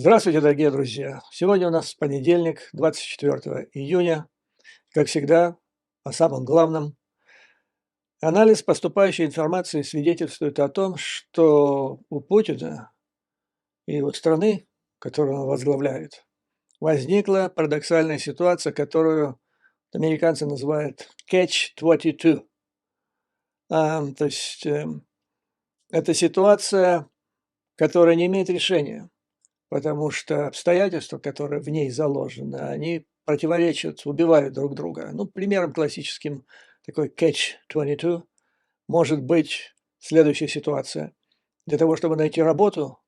Здравствуйте, дорогие друзья! Сегодня у нас понедельник, 24 июня. Как всегда, о самом главном. Анализ поступающей информации свидетельствует о том, что у Путина и его страны, которую он возглавляет, возникла парадоксальная ситуация, которую американцы называют Catch-22. То есть это ситуация, которая не имеет решения. Потому что обстоятельства, которые в ней заложены, они противоречат, убивают друг друга. Ну, примером классическим такой catch-22 может быть следующая ситуация. Для того, чтобы найти работу,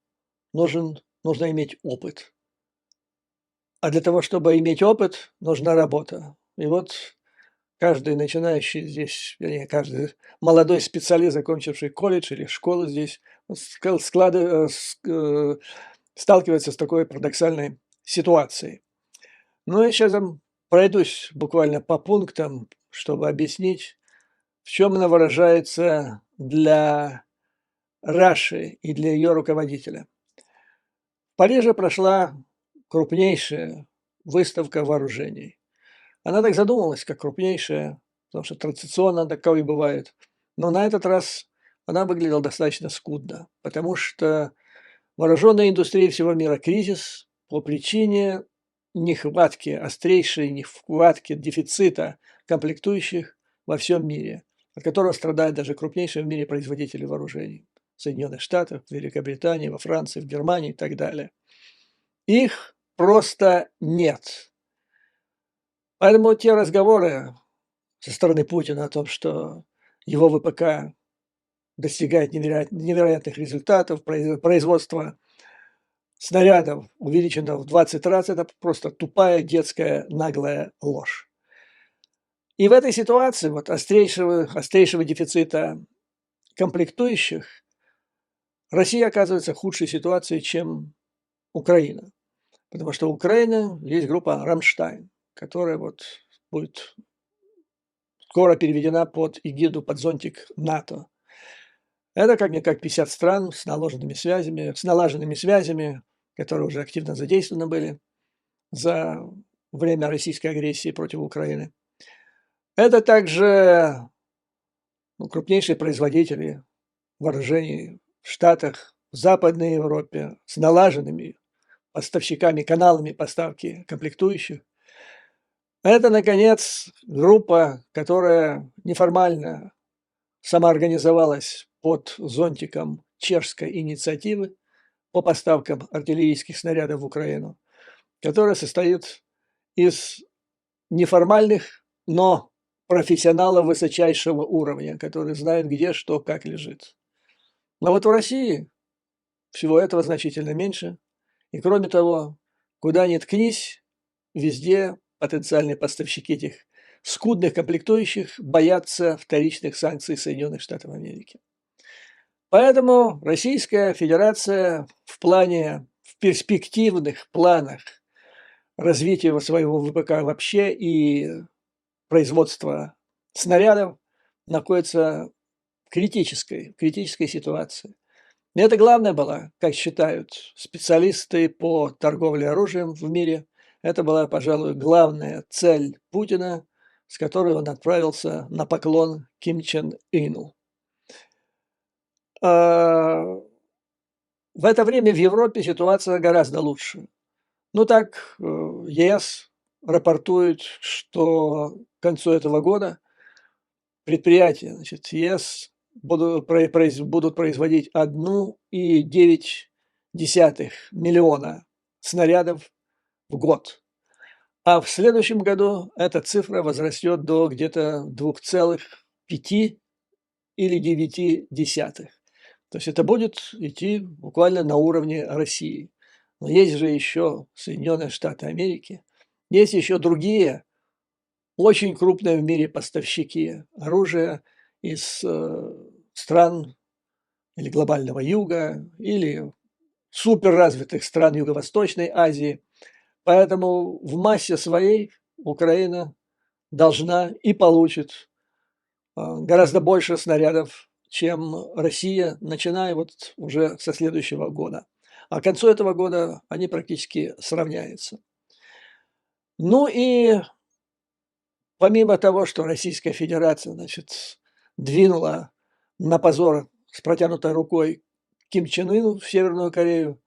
нужно иметь опыт. А для того, чтобы иметь опыт, нужна работа. И вот каждый начинающий здесь, вернее, каждый молодой специалист, закончивший колледж или школу здесь, сталкивается с такой парадоксальной ситуацией. Ну, я сейчас пройдусь буквально по пунктам, чтобы объяснить, в чем она выражается для Раши и для ее руководителя. В Париже прошла крупнейшая выставка вооружений. Она так задумалась, как крупнейшая, потому что традиционно таковые бывает. Но на этот раз она выглядела достаточно скудно, потому что вооруженной индустрии всего мира кризис по причине нехватки, острейшей нехватки, дефицита комплектующих во всем мире, от которого страдают даже крупнейшие в мире производители вооружений. В Соединенных Штатах, в Великобритании, во Франции, в Германии и так далее. Их просто нет. Поэтому те разговоры со стороны Путина о том, что его ВПК достигает невероятных результатов, производство снарядов увеличено в 20 раз, это просто тупая детская наглая ложь. И в этой ситуации вот острейшего дефицита комплектующих Россия оказывается в худшей ситуации, чем Украина. Потому что у Украины есть группа «Рамштайн», которая вот будет скоро переведена под эгиду, под зонтик НАТО. Это как 50 стран с налаженными связями, которые уже активно задействованы были за время российской агрессии против Украины. Это также крупнейшие производители вооружений в Штатах, в Западной Европе с налаженными поставщиками, каналами поставки комплектующих. Это, наконец, группа, которая неформально самоорганизовалась под зонтиком чешской инициативы по поставкам артиллерийских снарядов в Украину, которая состоит из неформальных, но профессионалов высочайшего уровня, которые знают, где, что, как лежит. Но вот в России всего этого значительно меньше. И кроме того, куда ни ткнись, везде потенциальные поставщики этих скудных комплектующих боятся вторичных санкций Соединенных Штатов Америки. Поэтому Российская Федерация в перспективных планах развития своего ВПК вообще и производства снарядов находится в критической ситуации. И это главное было, как считают специалисты по торговле оружием в мире, это была, пожалуй, главная цель Путина, с которой он отправился на поклон Ким Чен Ыну. В это время в Европе ситуация гораздо лучше. Ну так, ЕС рапортует, что к концу этого года предприятия ЕС будут производить 1,9 миллиона снарядов в год. А в следующем году эта цифра возрастет до где-то 2,5 или 9. То есть это будет идти буквально на уровне России. Но есть же еще Соединенные Штаты Америки, есть еще другие очень крупные в мире поставщики оружия из стран или глобального юга, или суперразвитых стран Юго-Восточной Азии. Поэтому в массе своей Украина должна и получит гораздо больше снарядов, чем Россия, начиная вот уже со следующего года. а к концу этого года они практически сравняются. Ну и помимо того, что Российская Федерация, значит, двинула на позор с протянутой рукой Ким Чен Ыну в Северную Корею,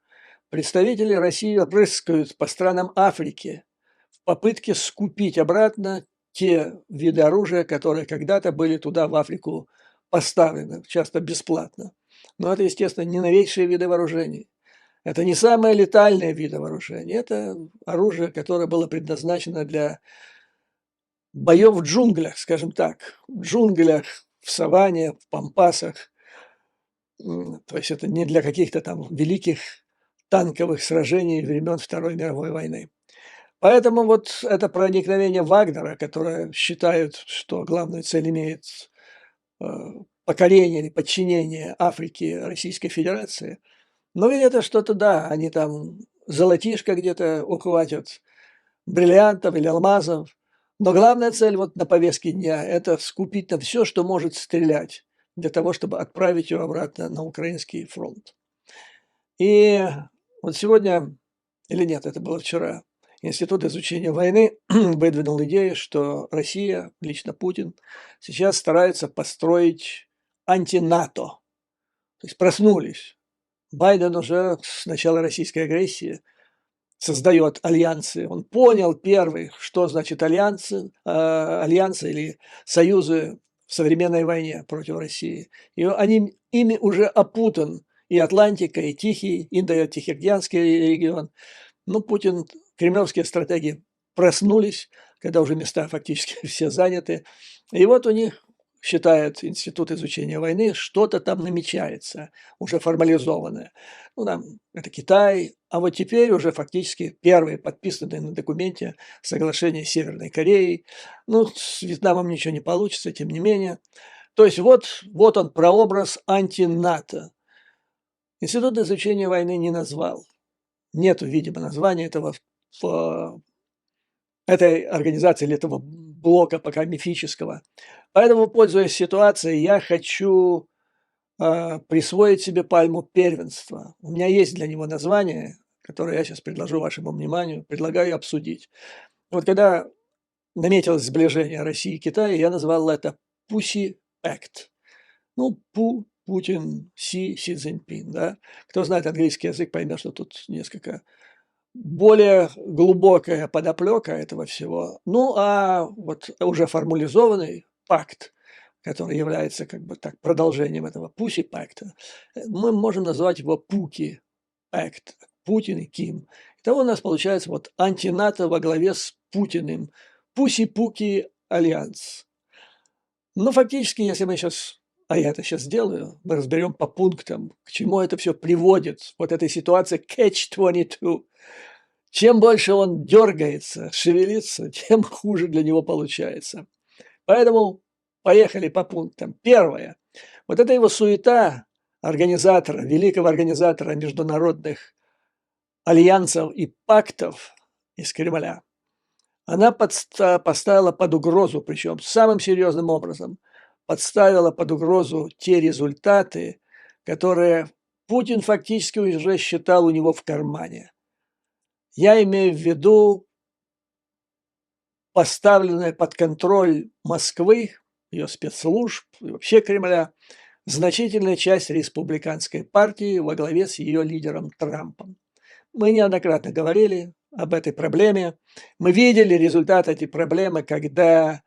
представители России рыскают по странам Африки в попытке скупить обратно те виды оружия, которые когда-то были туда, в Африку, поставлены, часто бесплатно. Но это, естественно, не новейшие виды вооружений. Это не самые летальные виды вооружений. Это оружие, которое было предназначено для боев в джунглях, скажем так. В джунглях, в саванне, в пампасах. То есть это не для каких-то там великих танковых сражений времен Второй мировой войны. Поэтому вот это проникновение Вагнера, которое считают, что главную цель имеет э, покорение или подчинение Африки Российской Федерации, но ведь это что-то, да, они там золотишко где-то ухватят, бриллиантов или алмазов, но главная цель вот на повестке дня – это скупить там все, что может стрелять, для того, чтобы отправить ее обратно на украинский фронт. И вот сегодня, или нет, это было вчера, Институт изучения войны выдвинул идею, что Россия, лично Путин, сейчас старается построить анти-НАТО. То есть проснулись. Байден уже с начала российской агрессии создает альянсы. Он понял первый, что значит альянсы или союзы в современной войне против России. И ими уже опутан и Атлантика, и Тихий, Индо-Тихоокеанский регион. Ну, Путин, кремлевские стратеги проснулись, когда уже места фактически все заняты. И вот у них, считает Институт изучения войны, что-то там намечается, уже формализованное. Ну, там, это Китай, а вот теперь уже фактически первые подписанные на документе соглашения с Северной Кореей. Ну, с Вьетнамом ничего не получится, тем не менее. То есть вот он прообраз анти-НАТО. Институт изучения войны не назвал. Нету, видимо, названия этого в этой организации или этого блока пока мифического. Поэтому, пользуясь ситуацией, я хочу присвоить себе пальму первенства. У меня есть для него название, которое я сейчас предложу вашему вниманию, предлагаю обсудить. Вот когда наметилось сближение России и Китая, я назвал это Pussy Pact. Ну, Путин, Си Цзиньпин, да. Кто знает английский язык, поймет, что тут несколько более глубокая подоплека этого всего. Ну, а вот уже формализованный пакт, который является как бы так продолжением этого Пуси-пакта, мы можем назвать его Пуки-пакт, Путин и Ким. Итого у нас получается вот антинато во главе с Путиным, Пуси-Пуки альянс. Ну, фактически, если мы сейчас, а я это сейчас сделаю, мы разберем по пунктам, к чему это все приводит, вот этой ситуации catch-22. Чем больше он дергается, шевелится, тем хуже для него получается. Поэтому поехали по пунктам. Первое. Вот эта его суета организатора, великого организатора международных альянсов и пактов из Кремля, она поставила под угрозу, причем самым серьезным образом, подставила под угрозу те результаты, которые Путин фактически уже считал у него в кармане. Я имею в виду поставленная под контроль Москвы, ее спецслужб и вообще Кремля, значительная часть республиканской партии во главе с ее лидером Трампом. Мы неоднократно говорили об этой проблеме. Мы видели результат этой проблемы, когда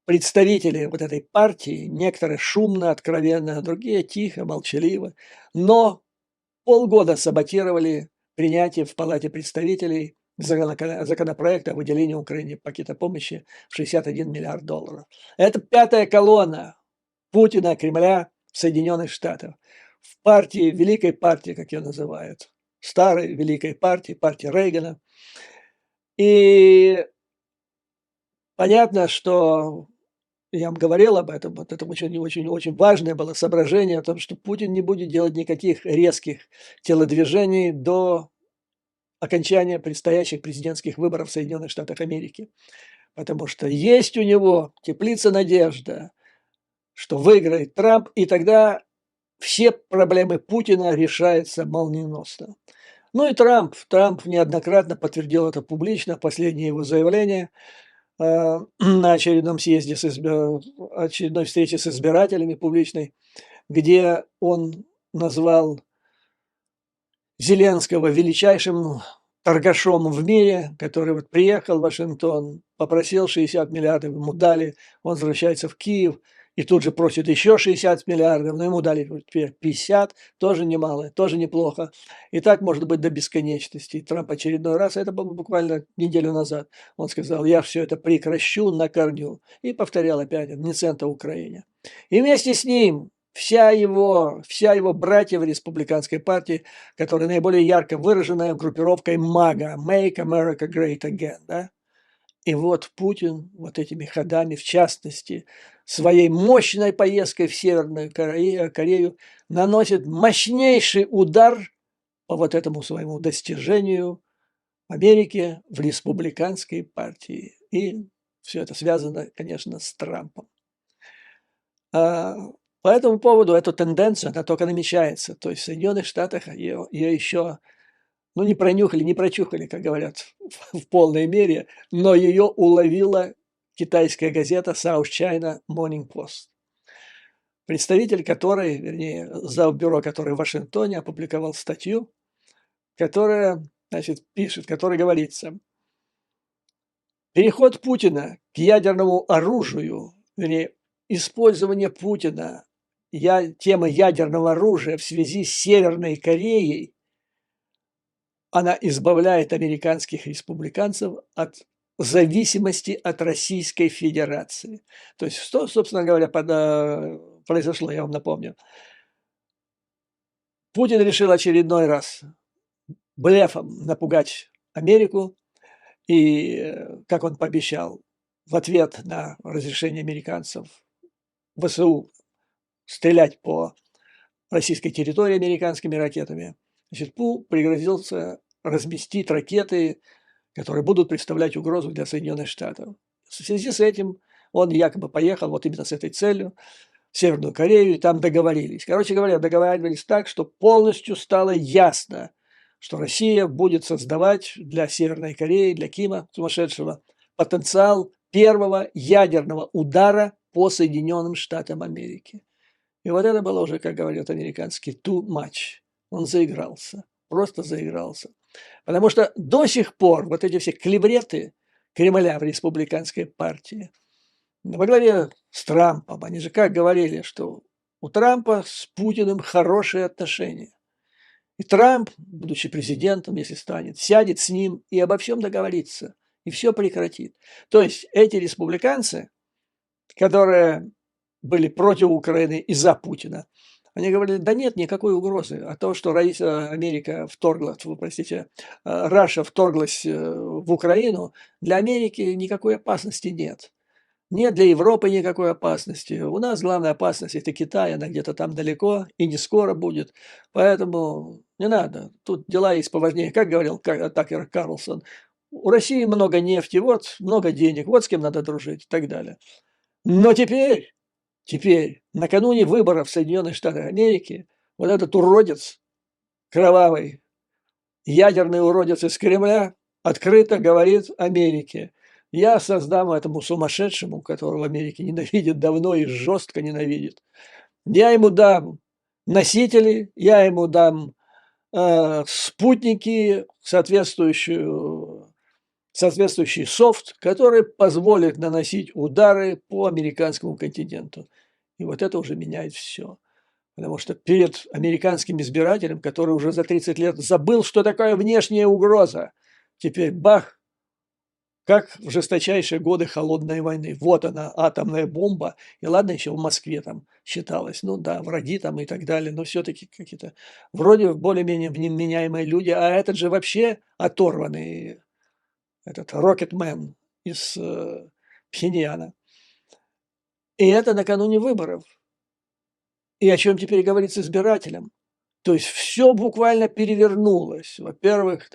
представители вот этой партии, некоторые шумно, откровенно, другие тихо, молчаливо, но полгода саботировали принятие в Палате представителей законопроекта о выделении Украине пакета помощи в 61 миллиард долларов. Это пятая колонна Путина, Кремля в Соединенных Штатах. В партии, великой партии, как ее называют, старой великой партии, партии Рейгана. И понятно, что я вам говорил об этом, вот это очень важное было соображение о том, что Путин не будет делать никаких резких телодвижений до окончания предстоящих президентских выборов в Соединенных Штатах Америки. Потому что есть у него теплится надежда, что выиграет Трамп, и тогда все проблемы Путина решаются молниеносно. Ну и Трамп неоднократно подтвердил это публично, последнее его заявление на очередном съезде, очередной встрече с избирателями публичной, где он назвал Зеленского величайшим торгашом в мире, который вот приехал в Вашингтон, попросил 60 миллиардов, ему дали, он возвращается в Киев и тут же просит еще 60 миллиардов, но ему дали теперь 50, тоже немало, тоже неплохо. И так может быть до бесконечности. Трамп очередной раз, это было буквально неделю назад, он сказал, я все это прекращу на корню. И повторял опять, ни цента Украине. И вместе с ним вся его братья в республиканской партии, которая наиболее ярко выраженная группировкой МАГА, Make America Great Again, да? И вот Путин вот этими ходами, в частности, своей мощной поездкой в Северную Корею наносит мощнейший удар по вот этому своему достижению Америки в республиканской партии. И все это связано, конечно, с Трампом. По этому поводу эту тенденцию, она только намечается. То есть в Соединенных Штатах ее еще не пронюхали, не прочухали, как говорят, в полной мере, но ее уловила китайская газета South China Morning Post, представитель которой, вернее, завбюро который в Вашингтоне опубликовал статью, которая, значит, пишет, в которой говорится: переход Путина к ядерному оружию, вернее, использование Путина темы ядерного оружия в связи с Северной Кореей, она избавляет американских республиканцев от зависимости от Российской Федерации. То есть, что, собственно говоря, произошло, я вам напомню. Путин решил очередной раз блефом напугать Америку, и, как он пообещал, в ответ на разрешение американцев ВСУ стрелять по российской территории американскими ракетами, значит, Пу пригрозился разместить ракеты, которые будут представлять угрозу для Соединенных Штатов. В связи с этим он якобы поехал вот именно с этой целью в Северную Корею, и там договорились. Короче говоря, договаривались так, что полностью стало ясно, что Россия будет создавать для Северной Кореи, для Кима сумасшедшего, потенциал первого ядерного удара по Соединенным Штатам Америки. И вот это было уже, как говорят американские, too much. Он заигрался, просто заигрался. Потому что до сих пор вот эти все клевреты Кремля в республиканской партии во главе с Трампом, они же как говорили, что у Трампа с Путиным хорошие отношения. И Трамп, будучи президентом, если станет, сядет с ним и обо всем договорится, и все прекратит. То есть эти республиканцы, которые были против Украины и за Путина, они говорили, да нет никакой угрозы. А то, что Америка вторглась, Раша вторглась в Украину, для Америки никакой опасности нет. Нет для Европы никакой опасности. У нас главная опасность – это Китай, она где-то там далеко и не скоро будет. Поэтому не надо. Тут дела есть поважнее. Как говорил Такер Карлсон, у России много нефти, вот много денег, вот с кем надо дружить и так далее. Но теперь, накануне выборов в Соединенных Штатах Америки, вот этот уродец кровавый, ядерный уродец из Кремля открыто говорит Америке: я создам этому сумасшедшему, которого в Америке ненавидят давно и жестко ненавидят, я ему дам носители, я ему дам спутники, соответствующий софт, который позволит наносить удары по американскому континенту. И вот это уже меняет все. Потому что перед американским избирателем, который уже за 30 лет забыл, что такое внешняя угроза, теперь бах, как в жесточайшие годы холодной войны. Вот она, атомная бомба. И ладно, еще в Москве там считалось, ну да, враги там и так далее, но все-таки какие-то вроде более-менее вменяемые люди, а этот же вообще оторванный, этот Рокетмен из Пхеньяна. И это накануне выборов. И о чем теперь говорить с избирателем? То есть все буквально перевернулось. Во-первых,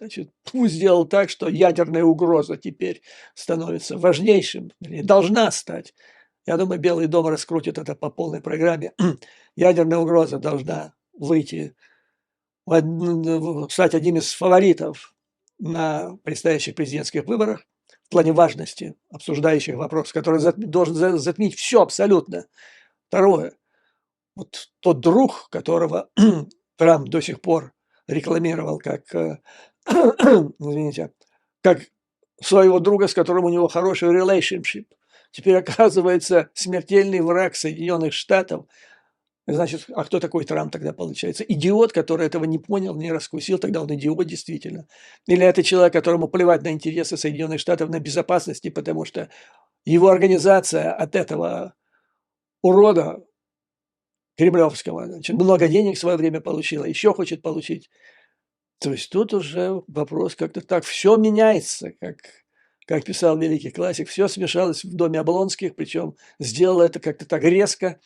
Пу сделал так, что ядерная угроза теперь становится важнейшим, должна стать Я думаю, Белый дом раскрутит это по полной программе. Ядерная угроза должна выйти, стать одним из фаворитов на предстоящих президентских выборах в плане важности обсуждающих вопрос, который должен затмить все абсолютно. Второе. Вот тот друг, которого Трамп до сих пор рекламировал как, извините, как своего друга, с которым у него хороший relationship, теперь оказывается смертельный враг Соединенных Штатов. Значит, а кто такой Трамп тогда получается? Идиот, который этого не понял, не раскусил, тогда он идиот действительно. Или это человек, которому плевать на интересы Соединенных Штатов, на безопасности, потому что его организация от этого урода кремлевского, значит, много денег в свое время получила, еще хочет получить. То есть тут уже вопрос как-то так, все меняется, как писал великий классик, все смешалось в доме Облонских, причем сделал это как-то так резко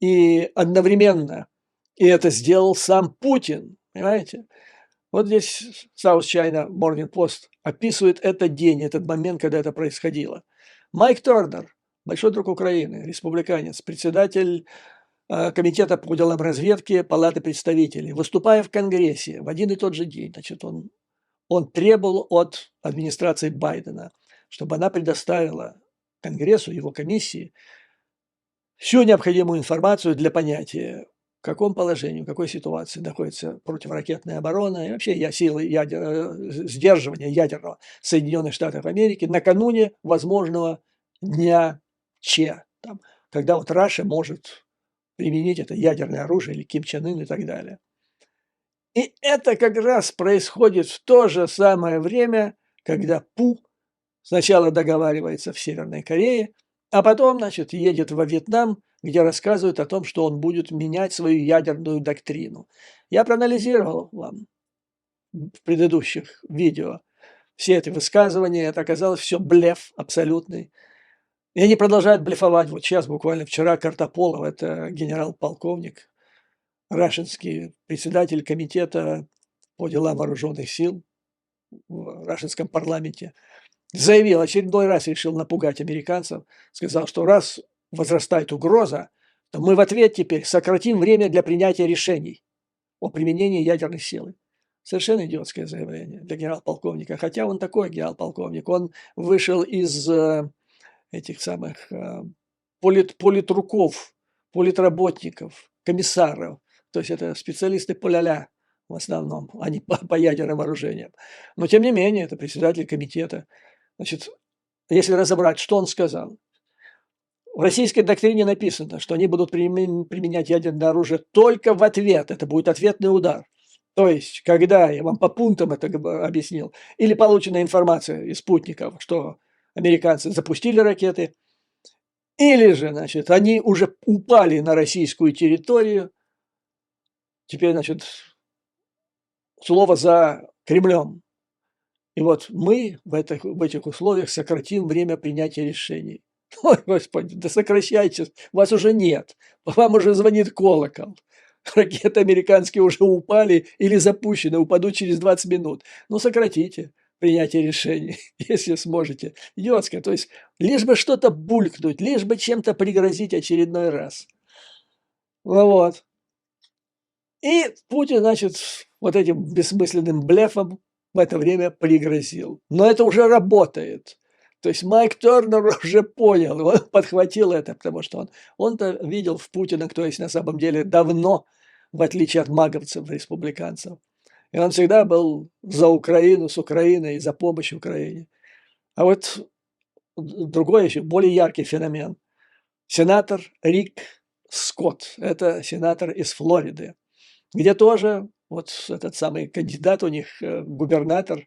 и одновременно. И это сделал сам Путин, понимаете? Вот здесь South China Morning Post описывает этот день, этот момент, когда это происходило. Майк Тернер, большой друг Украины, республиканец, председатель Комитета по делам разведки Палаты представителей, выступая в Конгрессе в один и тот же день, значит, он требовал от администрации Байдена, чтобы она предоставила Конгрессу, его комиссии, всю необходимую информацию для понятия, в каком положении, в какой ситуации находится противоракетная оборона и вообще силы сдерживания ядерного Соединенных Штатов Америки накануне возможного дня Че, там, когда вот Раша может применить это ядерное оружие или Ким Чен Ын и так далее. И это как раз происходит в то же самое время, когда Пу сначала договаривается в Северной Корее, а потом, значит, едет во Вьетнам, где рассказывают о том, что он будет менять свою ядерную доктрину. Я проанализировал вам в предыдущих видео все эти высказывания, это оказалось все блеф абсолютный. И они продолжают блефовать. Вот сейчас, буквально вчера, Картополов, это генерал-полковник, рашинский председатель комитета по делам вооруженных сил в рашинском парламенте, заявил, очередной раз решил напугать американцев, сказал, что раз возрастает угроза, то мы в ответ теперь сократим время для принятия решений о применении ядерной силы. Совершенно идиотское заявление для генерал-полковника. Хотя он такой генерал-полковник. Он вышел из этих самых политруков, политработников, комиссаров. То есть это специалисты поля-ля в основном, а не по ядерным вооружениям. Но тем не менее, это председатель комитета. Значит, если разобрать, что он сказал. В российской доктрине написано, что они будут применять ядерное оружие только в ответ. Это будет ответный удар. То есть, когда, я вам по пунктам это объяснил, или получена информация из спутников, что американцы запустили ракеты, или же, значит, они уже упали на российскую территорию, теперь, значит, слово за Кремлем. И вот мы в этих условиях сократим время принятия решений. Ой, Господи, да сокращайте, вас уже нет, вам уже звонит колокол. Ракеты американские уже упали или запущены, упадут через 20 минут. Ну, сократите принятие решений, если сможете. Идиотское, то есть лишь бы что-то булькнуть, лишь бы чем-то пригрозить очередной раз. Ну вот. И Путин, значит, вот этим бессмысленным блефом в это время пригрозил. Но это уже работает. То есть Майк Тернер уже понял, он подхватил это, потому что он-то видел в Путина, кто есть на самом деле, давно, в отличие от маговцев, республиканцев. И он всегда был за Украину, с Украиной, за помощь Украине. А вот другой еще, более яркий феномен. Сенатор Рик Скотт, это сенатор из Флориды, где тоже вот этот самый кандидат у них, губернатор,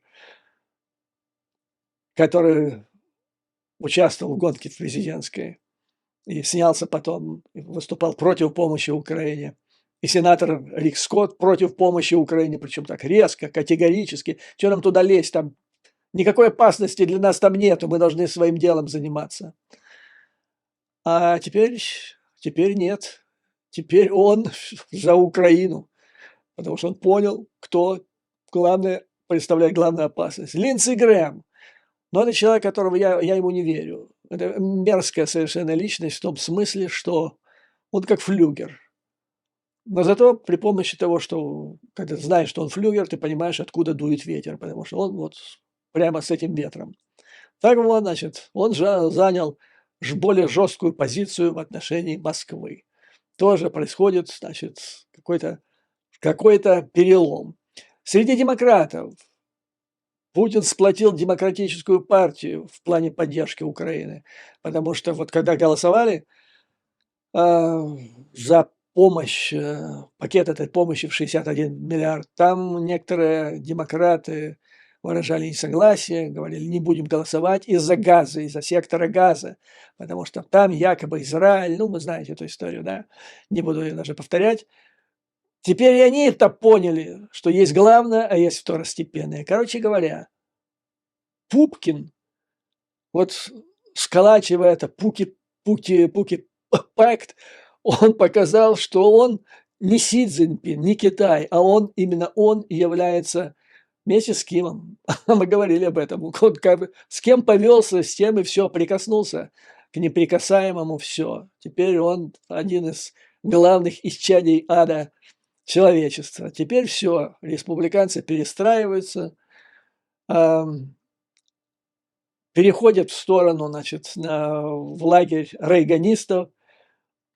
который участвовал в гонке президентской и снялся потом, выступал против помощи Украине. И сенатор Рик Скотт против помощи Украине, причем так резко, категорически. Что нам туда лезть? Там никакой опасности для нас там нету, мы должны своим делом заниматься. А теперь нет. Теперь он за Украину, потому что он понял, кто представляет главную опасность. Линдси Грэм. Но это человек, которого я ему не верю. это мерзкая совершенно личность в том смысле, что он как флюгер. Но зато при помощи того, что когда знаешь, что он флюгер, ты понимаешь, откуда дует ветер, потому что он вот прямо с этим ветром. Так вот, значит, он занял более жесткую позицию в отношении Москвы. Тоже происходит, значит, какой-то перелом. Среди демократов Путин сплотил демократическую партию в плане поддержки Украины, потому что вот когда голосовали за помощь, пакет этой помощи в 61 миллиард, там некоторые демократы выражали несогласие, говорили, не будем голосовать из-за газа, из-за сектора газа, потому что там якобы Израиль, ну, вы знаете эту историю, да, не буду ее даже повторять. Теперь и они это поняли, что есть главное, а есть второстепенное. Короче говоря, Пупкин, вот сколачивая это Пуки-Пакт, он показал, что он не Си Цзиньпин, не Китай, а он, именно он является вместе с Кимом. Мы говорили об этом. Он как бы с кем повелся, с тем и все, прикоснулся к неприкасаемому все. Теперь он один из главных исчадий ада человечества. Теперь все, республиканцы перестраиваются, переходят в сторону, значит, в лагерь рейганистов,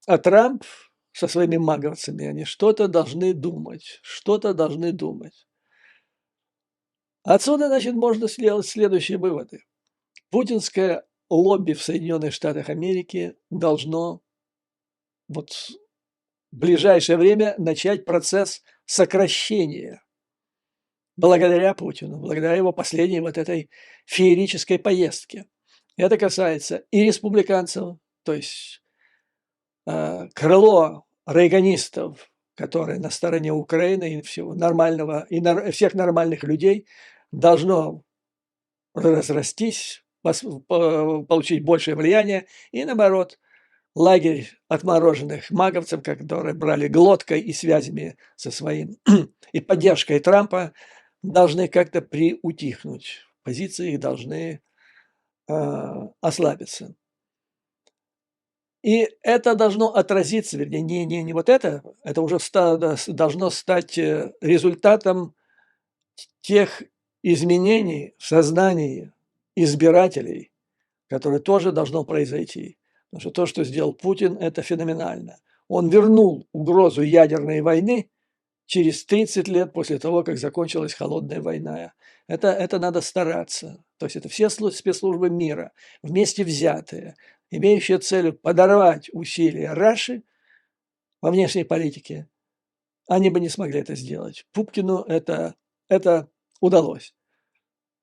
а Трамп со своими маговцами, они что-то должны думать, что-то должны думать. Отсюда, значит, можно сделать следующие выводы. Путинское лобби в Соединенных Штатах Америки должно вот в ближайшее время начать процесс сокращения благодаря Путину, благодаря его последней вот этой феерической поездке. Это касается и республиканцев, то есть крыло рейганистов, которые на стороне Украины и всего нормального, и всех нормальных людей, должно разрастись, получить большее влияние, и наоборот, лагерь отмороженных маговцев, которые брали глоткой и связями со своим, и поддержкой Трампа, должны как-то приутихнуть. Позиции должны ослабиться. И это должно отразиться, вернее, не вот это уже должно стать результатом тех изменений в сознании избирателей, которые тоже должно произойти. Потому что то, что сделал Путин, это феноменально. Он вернул угрозу ядерной войны через 30 лет после того, как закончилась холодная война. Это надо стараться. То есть это все спецслужбы мира, вместе взятые, имеющие целью подорвать усилия Раши во внешней политике, они бы не смогли это сделать. Пупкину это удалось.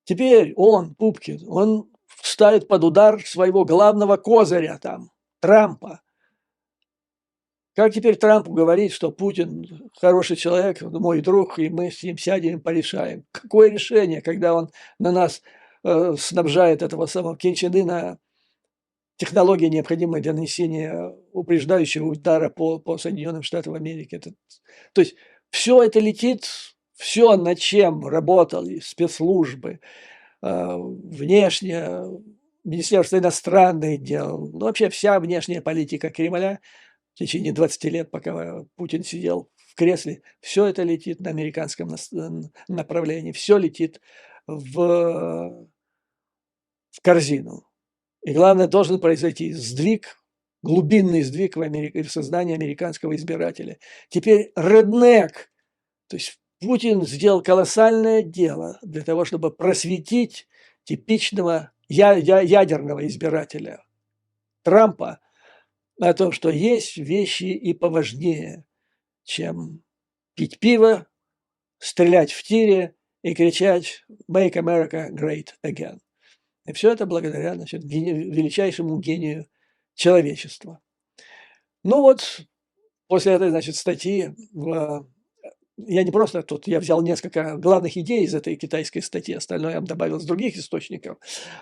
Теперь он, Пупкин, он ставит под удар своего главного козыря там, Трампа. Как теперь Трампу говорить, что Путин хороший человек, мой друг, и мы с ним сядем и порешаем? Какое решение, когда он на нас снабжает этого самого Ким Чен Ына технологии, необходимые для нанесения упреждающего удара по Соединенным Штатам Америки? То есть все это летит, все, над чем работали спецслужбы, внешне, Министерство иностранных дел, ну, вообще вся внешняя политика Кремля в течение 20 лет, пока Путин сидел в кресле, все это летит на американском направлении, все летит в корзину. И главное, должен произойти сдвиг, глубинный сдвиг в сознании американского избирателя. Теперь реднек, то есть Путин сделал колоссальное дело для того, чтобы просветить типичного ядерного избирателя Трампа о том, что есть вещи и поважнее, чем пить пиво, стрелять в тире и кричать «Make America Great Again». И все это благодаря, значит, величайшему гению человечества. Ну вот, после этой, значит, статьи я не просто тут, я взял несколько главных идей из этой китайской статьи, остальное я добавил с других источников.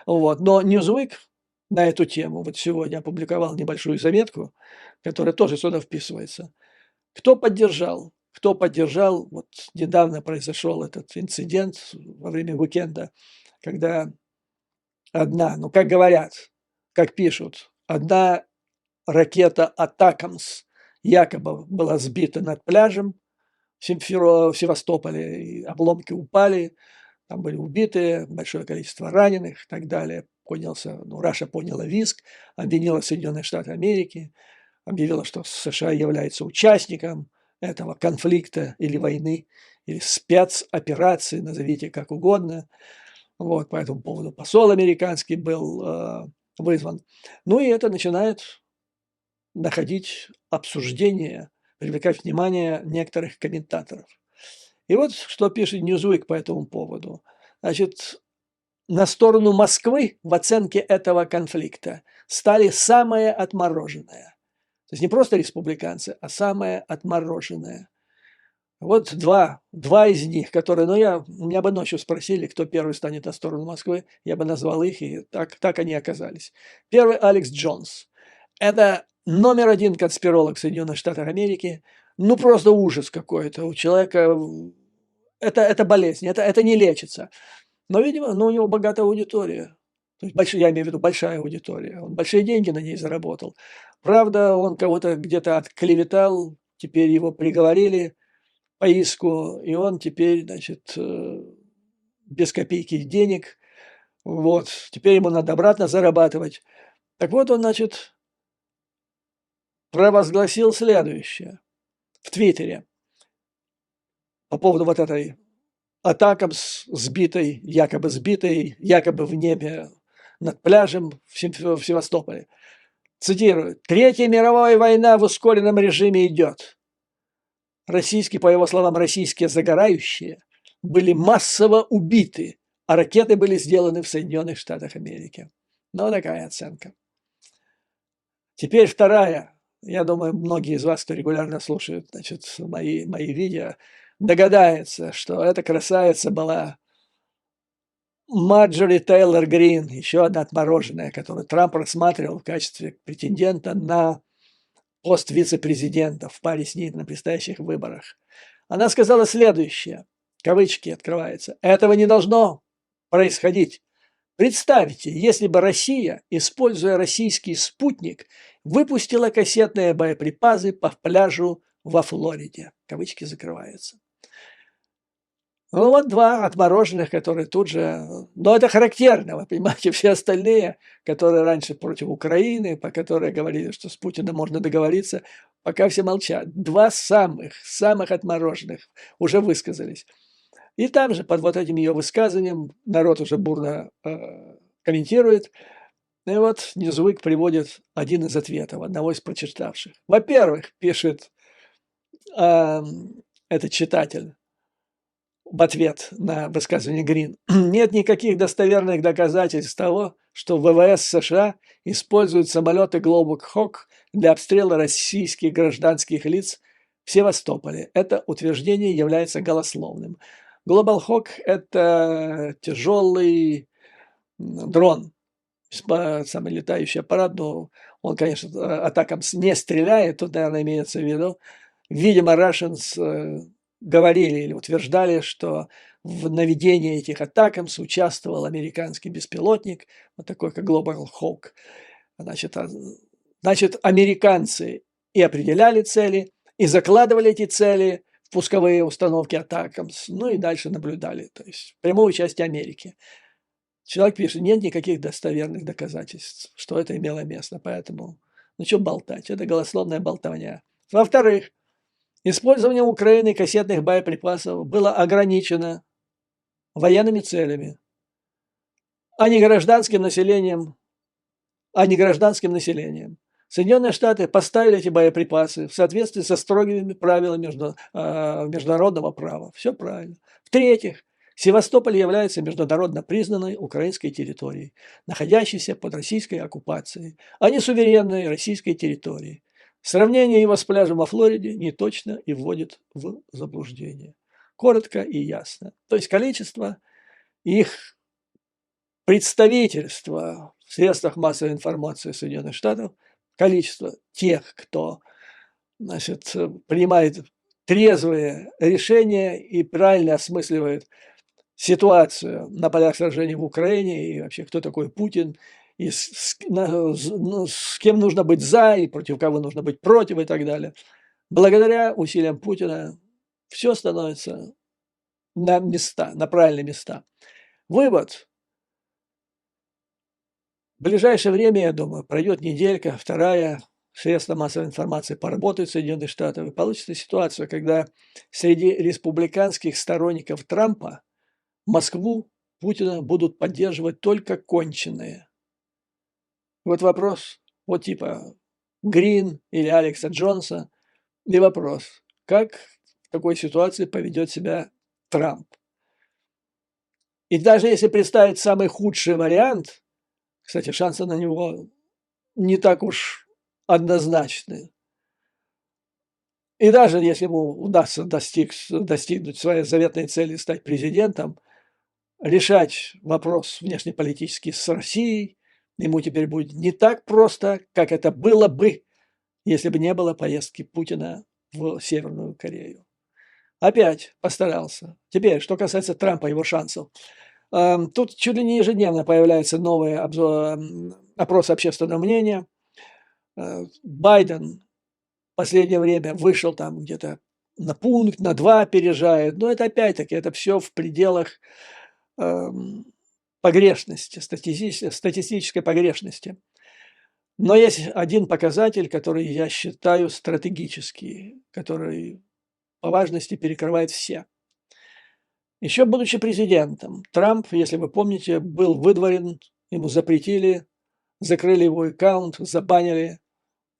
Вот. Но Newsweek на эту тему вот сегодня опубликовал небольшую заметку, которая тоже сюда вписывается. Кто поддержал? Кто поддержал? Вот недавно произошел этот инцидент во время уикенда, когда одна, ну как говорят, как пишут, одна ракета «Атакамс» якобы была сбита над пляжем в Севастополе, и обломки упали, там были убиты, большое количество раненых и так далее. Раша подняла визг, обвинила Соединенные Штаты Америки, объявила, что США является участником этого конфликта или войны, или спецоперации, назовите как угодно. Вот, по этому поводу посол американский был вызван. Ну и это начинает находить обсуждение, привлекать внимание некоторых комментаторов. И вот что пишет Newsweek по этому поводу. Значит, на сторону Москвы в оценке этого конфликта стали самые отмороженные. То есть не просто республиканцы, а самые отмороженные. Вот два из них, которые, меня бы ночью спросили, кто первый станет на сторону Москвы, я бы назвал их, и так они оказались. Первый Алекс Джонс. Это номер один конспиролог в Соединенных Штатах Америки. Ну, просто ужас какой-то. У человека это болезнь, это не лечится. Но, видимо, у него богатая аудитория. То есть я имею в виду большая аудитория. Он большие деньги на ней заработал. Правда, он кого-то где-то отклеветал, теперь его приговорили по иску, и он теперь, значит, без копейки денег. Вот. Теперь ему надо обратно зарабатывать. Так вот, он, значит, провозгласил следующее в Твиттере по поводу вот этой атакам якобы в небе над пляжем в Севастополе. Цитирую. «Третья мировая война в ускоренном режиме идет. По его словам, российские загорающие были массово убиты, а ракеты были сделаны в Соединенных Штатах Америки». Ну, такая оценка. Теперь вторая. Я думаю, многие из вас, кто регулярно слушают, значит, мои видео, догадается, что эта красавица была Марджори Тейлор Грин, еще одна отмороженная, которую Трамп рассматривал в качестве претендента на пост вице-президента в паре с ней на предстоящих выборах. Она сказала следующее, кавычки открываются: «Этого не должно происходить. Представьте, если бы Россия, используя российский спутник, выпустила кассетные боеприпасы по пляжу во Флориде». Кавычки закрываются. Ну, вот два отмороженных, которые тут же... Но это характерно, вы понимаете, все остальные, которые раньше против Украины, по которой говорили, что с Путиным можно договориться, пока все молчат. Два самых отмороженных уже высказались. И там же под вот этим ее высказыванием народ уже бурно комментирует. И вот Newsweek приводит один из ответов, одного из прочитавших. Во-первых, пишет этот читатель в ответ на высказывание Грин: «Нет никаких достоверных доказательств того, что ВВС США используют самолеты Global Hawk для обстрела российских гражданских лиц в Севастополе. Это утверждение является голословным». Global Hawk – это тяжелый дрон, самый летающий аппарат, но он, конечно, атакам не стреляет, тут, наверное, имеется в виду. Видимо, Russians говорили или утверждали, что в наведении этих атакам участвовал американский беспилотник, вот такой, как Global Hawk. Значит, американцы и определяли цели, и закладывали эти цели в пусковые установки атакам, ну и дальше наблюдали, то есть прямое участие Америки. Человек пишет, нет никаких достоверных доказательств, что это имело место, поэтому, что болтать, это голословная болтовня. Во-вторых, использование Украины кассетных боеприпасов было ограничено военными целями, а не гражданским населением. Соединенные Штаты поставили эти боеприпасы в соответствии со строгими правилами международного права. Все правильно. В-третьих, Севастополь является международно признанной украинской территорией, находящейся под российской оккупацией, а не суверенной российской территорией. Сравнение его с пляжем во Флориде неточно и вводит в заблуждение. Коротко и ясно. То есть количество их представительства в средствах массовой информации Соединенных Штатов, количество тех, кто, значит, принимает трезвые решения и правильно осмысливает ситуацию на полях сражений в Украине и вообще кто такой Путин и с кем нужно быть за, и против кого нужно быть против и так далее. Благодаря усилиям Путина все становится на места, на правильные места. Вывод. В ближайшее время, я думаю, пройдет неделька, вторая, средства массовой информации поработают в Соединенных Штатах, и получится ситуация, когда среди республиканских сторонников Трампа Москву, Путина будут поддерживать только конченые. Вот вопрос, вот типа Грин или Алекса Джонса, и вопрос, как в такой ситуации поведет себя Трамп. И даже если представить самый худший вариант, кстати, шансы на него не так уж однозначны. И даже если ему удастся достигнуть своей заветной цели стать президентом, решать вопрос внешнеполитический с Россией ему теперь будет не так просто, как это было бы, если бы не было поездки Путина в Северную Корею. Опять постарался. Теперь, что касается Трампа, его шансов. Тут чуть ли не ежедневно появляются новые опросы общественного мнения. Байден в последнее время вышел там где-то на пункт, на 2 опережает. Но это опять-таки, это все в пределах погрешности, статистической погрешности. Но есть один показатель, который я считаю стратегический, который по важности перекрывает все. Еще будучи президентом, Трамп, если вы помните, был выдворен, ему запретили, закрыли его аккаунт, забанили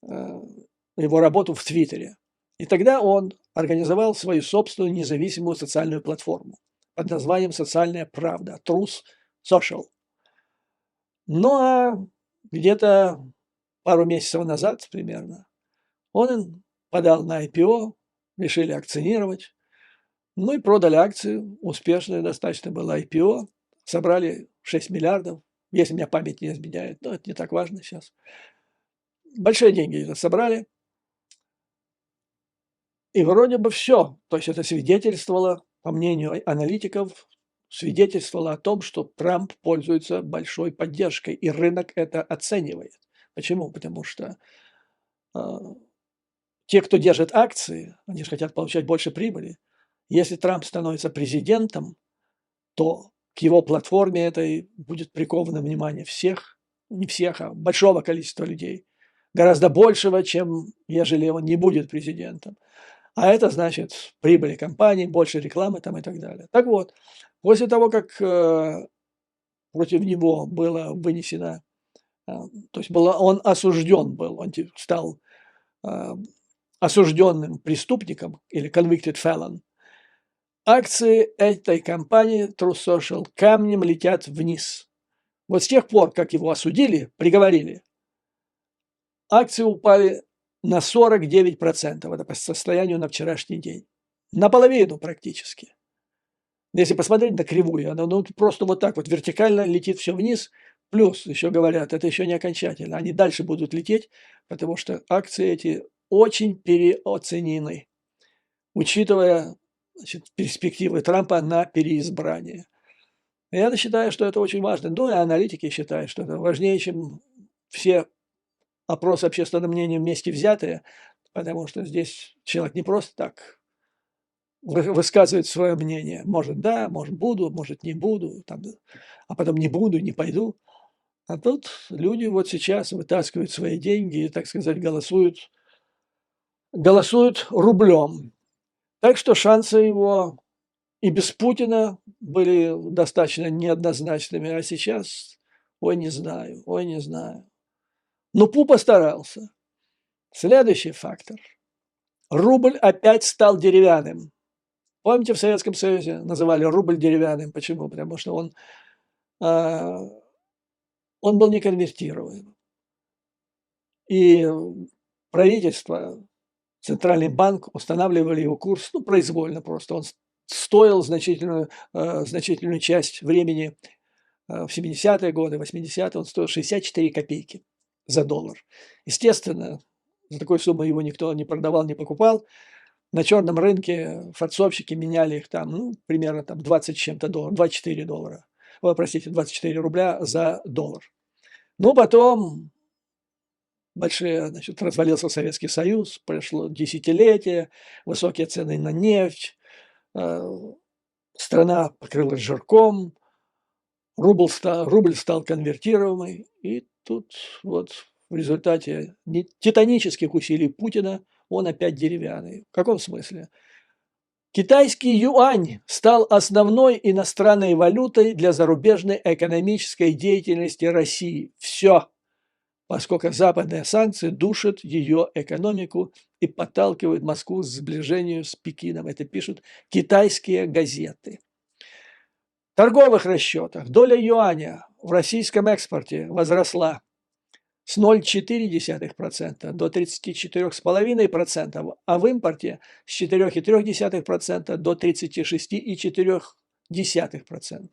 его работу в Твиттере. И тогда он организовал свою собственную независимую социальную платформу под названием «Социальная правда» – Truth Social. Ну а где-то пару месяцев назад примерно он подал на IPO, решили акционировать, ну и продали акции, успешное достаточно было IPO, собрали 6 миллиардов, если меня память не изменяет, но это не так важно сейчас. Большие деньги собрали, и вроде бы все. То есть это свидетельствовало, по мнению аналитиков, свидетельствовало о том, что Трамп пользуется большой поддержкой, и рынок это оценивает. Почему? Потому что те, кто держит акции, они же хотят получать больше прибыли. Если Трамп становится президентом, то к его платформе этой будет приковано внимание всех, не всех, а большого количества людей. Гораздо большего, чем ежели он не будет президентом. А это значит прибыли компании, больше рекламы там и так далее. Так вот, после того, как против него было вынесено, то есть он осужден был, он стал осужденным преступником или convicted felon, акции этой компании Truth Social камнем летят вниз. Вот с тех пор, как его осудили, приговорили, акции упали на 49%. Это по состоянию на вчерашний день. Наполовину практически. Если посмотреть на кривую, она просто вот так вот вертикально летит все вниз. Плюс, еще говорят, это еще не окончательно. Они дальше будут лететь, потому что акции эти очень переоценены, учитывая перспективы Трампа на переизбрание. Я считаю, что это очень важно. Ну и аналитики считают, что это важнее, чем все опросы общественного мнения вместе взятые, потому что здесь человек не просто так высказывает свое мнение. Может, да, может, буду, может, не буду, там, а потом не буду, не пойду. А тут люди вот сейчас вытаскивают свои деньги и, так сказать, голосуют рублем. Так что шансы его и без Путина были достаточно неоднозначными, а сейчас, ой, не знаю, ой, не знаю. Но Пу постарался. Следующий фактор. Рубль опять стал деревянным. Помните, в Советском Союзе называли рубль деревянным? Почему? Потому что он был неконвертируем. И правительство, Центральный банк устанавливали его курс, ну, произвольно просто. Он стоил значительную часть времени в 70-е годы, 80-е, он стоил 64 копейки за доллар. Естественно, за такую сумму его никто не продавал, не покупал. На черном рынке форцовщики меняли их там, ну, примерно там 20 с чем-то долларов, 24 доллара. Ой, простите, 24 рубля за доллар. Ну, потом значит, развалился Советский Союз, прошло десятилетие, высокие цены на нефть, страна покрылась жирком, рубль стал конвертируемый, и тут вот в результате титанических усилий Путина он опять деревянный. В каком смысле? Китайский юань стал основной иностранной валютой для зарубежной экономической деятельности России. Все, поскольку западные санкции душат ее экономику и подталкивают Москву к сближению с Пекином. Это пишут китайские газеты. В торговых расчетах доля юаня в российском экспорте возросла с 0,4% до 34,5%, а в импорте с 4,3% до 36,4%.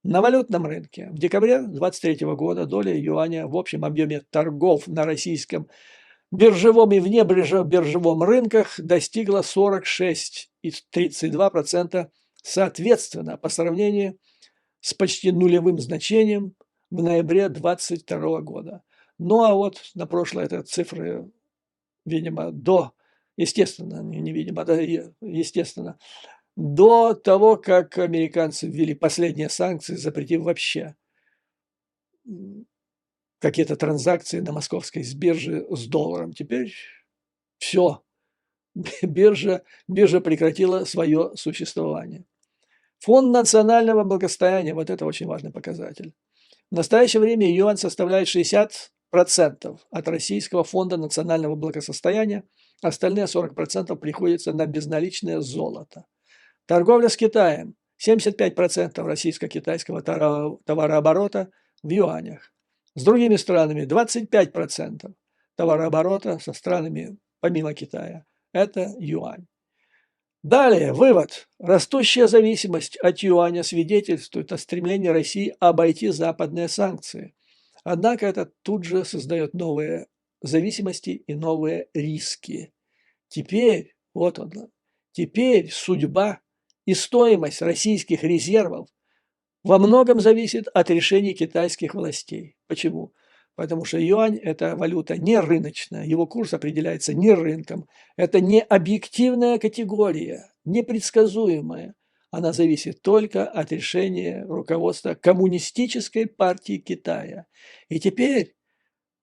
На валютном рынке в декабре 2023 года доля юаня в общем объеме торгов на российском биржевом и внебиржевом рынках достигла 46 и 32% соответственно по сравнению с почти нулевым значением в ноябре 2022 года. Ну а вот на прошлое это цифры, видимо, естественно, до того, как американцы ввели последние санкции, запретив вообще какие-то транзакции на московской бирже с долларом. Теперь все, биржа прекратила свое существование. Фонд национального благосостояния, вот это очень важный показатель. В настоящее время юань составляет 60% от российского фонда национального благосостояния, остальные 40% приходится на безналичное золото. Торговля с Китаем. 75% российско-китайского товарооборота в юанях. С другими странами 25% товарооборота со странами помимо Китая. Это юань. Далее, вывод. Растущая зависимость от юаня свидетельствует о стремлении России обойти западные санкции. Однако это тут же создает новые зависимости и новые риски. Теперь, вот он, теперь судьба и стоимость российских резервов во многом зависит от решений китайских властей. Почему? Потому что юань – это валюта не рыночная, его курс определяется не рынком. Это не объективная категория, непредсказуемая. Она зависит только от решения руководства Коммунистической партии Китая. И теперь,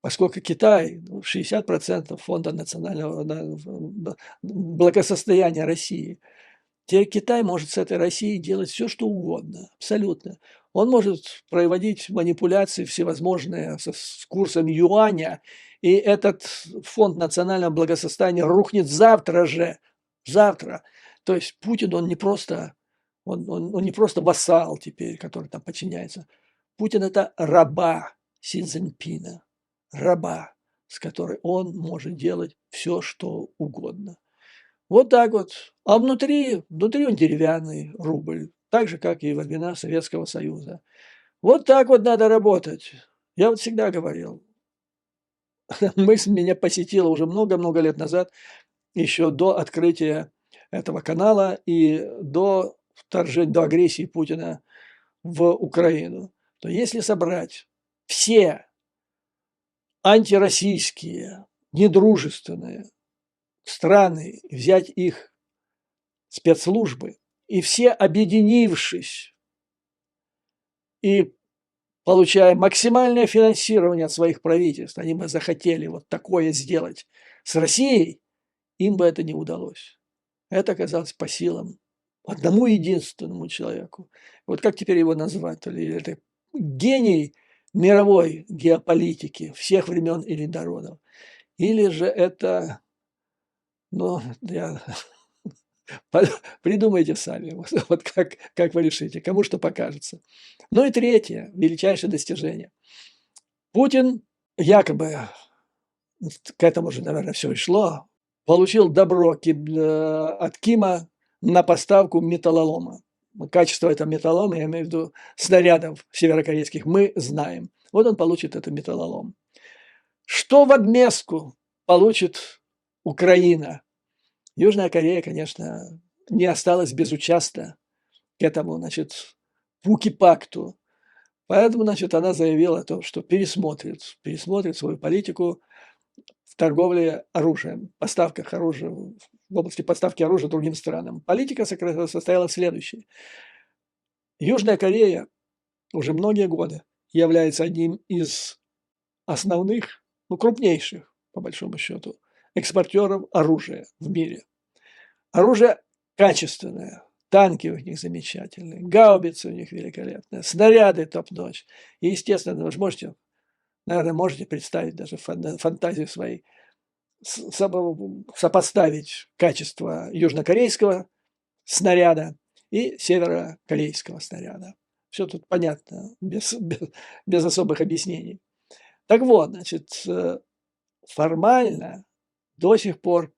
поскольку Китай 60% фонда национального благосостояния России, теперь Китай может с этой Россией делать все, что угодно, абсолютно. Он может проводить манипуляции всевозможные с курсом юаня, и этот фонд национального благосостояния рухнет завтра же, завтра. То есть Путин, он не просто вассал теперь, который там подчиняется. Путин – это раба Си Цзиньпина, раба, с которой он может делать все, что угодно. Вот так вот. А внутри он деревянный рубль, так же, как и во времена Советского Союза. Вот так вот надо работать. Я вот всегда говорил, мысль меня посетила уже много-много лет назад, еще до открытия этого канала и до вторжения, до агрессии Путина в Украину, то если собрать все антироссийские, недружественные страны, взять их спецслужбы, и все, объединившись и получая максимальное финансирование от своих правительств, они бы захотели вот такое сделать с Россией, им бы это не удалось. Это оказалось по силам одному единственному человеку. Вот как теперь его назвать? Или это гений мировой геополитики всех времен или народов? Или же это, придумайте сами, вот как вы решите, кому что покажется. Ну и третье, величайшее достижение. Путин якобы, к этому же, наверное, все и шло, получил добро от Кима на поставку металлолома. Качество этого металлолома, я имею в виду снарядов северокорейских, мы знаем. Вот он получит этот металлолом. Что в отместку получит Украина? Южная Корея, конечно, не осталась безучастна к этому, Пуки-пакту. Поэтому, значит, она заявила о том, что пересмотрит свою политику в торговле оружием, поставках оружия, в области поставки оружия другим странам. Политика состояла в следующей. Южная Корея уже многие годы является одним из основных, ну, крупнейших, по большому счету, экспортеров оружия в мире. Оружие качественное, танки у них замечательные, гаубицы у них великолепные, снаряды топ-нотч. И, естественно, вы же можете, наверное, можете представить даже фантазию своей, сопоставить качество южнокорейского снаряда и северокорейского снаряда. Все тут понятно, без особых объяснений. Так вот, значит, формально до сих пор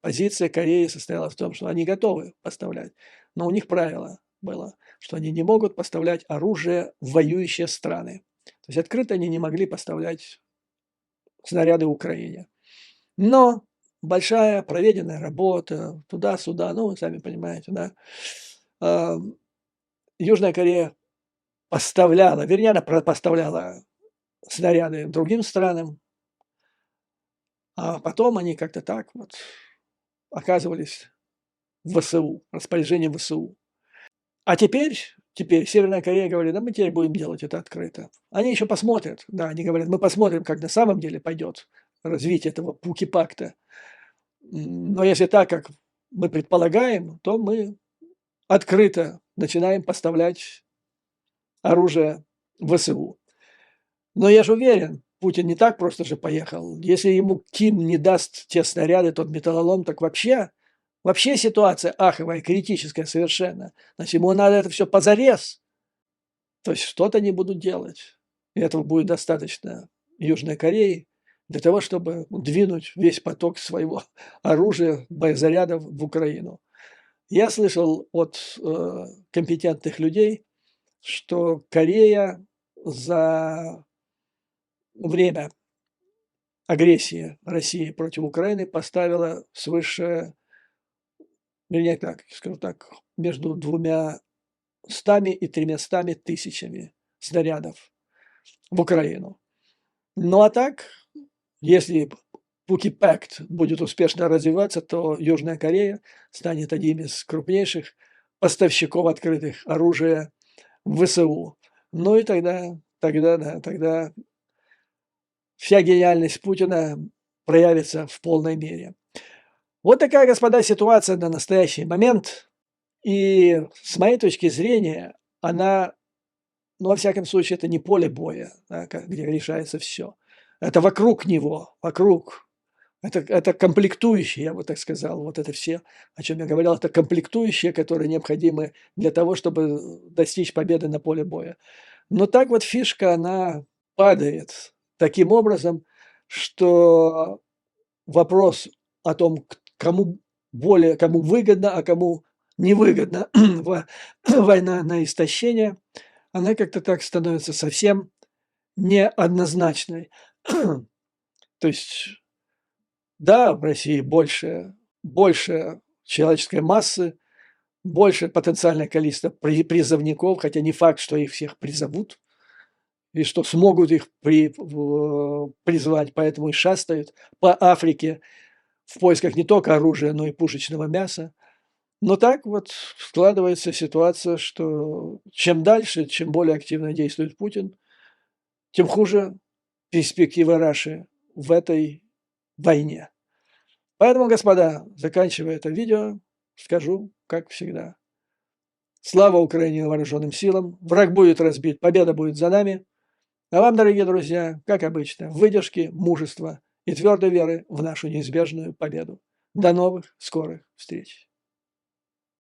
позиция Кореи состояла в том, что они готовы поставлять, но у них правило было, что они не могут поставлять оружие в воюющие страны. То есть открыто они не могли поставлять снаряды Украине. Но большая проведенная работа туда-сюда, ну, вы сами понимаете, да, Южная Корея поставляла, вернее, она поставляла снаряды другим странам, а потом они как-то так вот оказывались в ВСУ, распоряжение ВСУ. А теперь Северная Корея говорит, да мы теперь будем делать это открыто. Они еще посмотрят, да, они говорят, мы посмотрим, как на самом деле пойдет развитие этого Пуки-пакта. Но если так, как мы предполагаем, то мы открыто начинаем поставлять оружие в ВСУ. Но я же уверен, Путин не так просто же поехал. Если ему Ким не даст те снаряды, тот металлолом, так вообще ситуация аховая, критическая совершенно. Значит, ему надо это все позарез. То есть что-то они будут делать. И этого будет достаточно Южной Корее для того, чтобы двинуть весь поток своего оружия, боезарядов в Украину. Я слышал от компетентных людей, что Корея за время агрессии России против Украины поставила свыше, вернее, так, скажу так, между 200 и 300 тысячами снарядов в Украину. Ну а так, если Пуки-пакт будет успешно развиваться, то Южная Корея станет одним из крупнейших поставщиков открытых оружия в ВСУ. Ну и тогда вся гениальность Путина проявится в полной мере. Вот такая, господа, ситуация на настоящий момент. И с моей точки зрения, она, ну, во всяком случае, это не поле боя, да, где решается все. Это вокруг него, вокруг. Это комплектующие, я бы так сказал, вот это все, о чем я говорил, это комплектующие, которые необходимы для того, чтобы достичь победы на поле боя. Но так вот фишка, она падает таким образом, что вопрос о том, кому выгодно, а кому невыгодно война на истощение, она как-то так становится совсем неоднозначной. То есть, да, в России больше человеческой массы, больше потенциальное количество призывников, хотя не факт, что их всех призовут, и что смогут их призвать, поэтому и шастают по Африке в поисках не только оружия, но и пушечного мяса. Но так вот складывается ситуация, что чем дальше, чем более активно действует Путин, тем хуже перспективы Раши в этой войне. Поэтому, господа, заканчивая это видео, скажу, как всегда. Слава Украине и вооруженным силам! Враг будет разбит, победа будет за нами. А вам, дорогие друзья, как обычно, выдержки, мужества и твердой веры в нашу неизбежную победу. До новых скорых встреч!